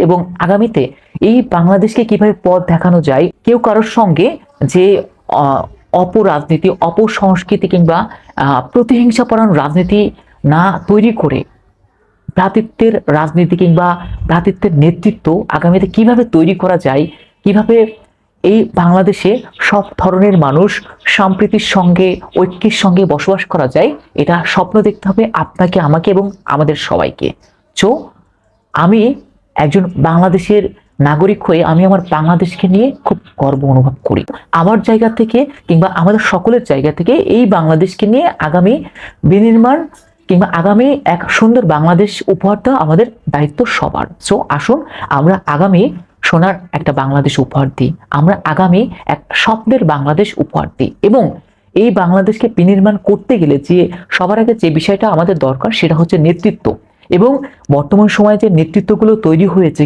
এবং আগামীতে এই বাংলাদেশকে কিভাবে পথ দেখানো যায়, কেউ কারোর সঙ্গে যে অপরাজনীতি, অপসংস্কৃতি কিংবা প্রতিহিংসাপরায়ণ রাজনীতি না তৈরি করে ভ্রাতৃত্বের রাজনীতি কিংবা ভ্রাতৃত্বের নেতৃত্ব আগামীতে কিভাবে তৈরি করা যায়, কিভাবে এই বাংলাদেশে সব ধরনের মানুষ সম্প্রীতির সঙ্গে, ঐক্যের সঙ্গে বসবাস করা যায়, এটা স্বপ্ন দেখতে হবে আপনাকে, আমাকে এবং আমাদের সবাইকে। সো আমি একজন বাংলাদেশের নাগরিক হয়ে আমি আমার বাংলাদেশকে নিয়ে খুব গর্ব অনুভব করি। আমার জায়গা থেকে কিংবা আমাদের সকলের জায়গা থেকে এই বাংলাদেশকে নিয়ে আগামী বিনির্মাণ কিংবা আগামী এক সুন্দর বাংলাদেশ উপহার দেওয়া আমাদের দায়িত্ব সবার। সো আসুন আমরা আগামী সোনার একটা বাংলাদেশ উপহার দিই, আমরা আগামী এক স্বপ্নের বাংলাদেশ উপহার দিই। এবং এই বাংলাদেশকে বিনির্মাণ করতে গেলে যে সবার আগে যে বিষয়টা আমাদের দরকার সেটা হচ্ছে নেতৃত্ব। এবং বর্তমান সময়ে যে নেতৃত্বগুলো তৈরি হয়েছে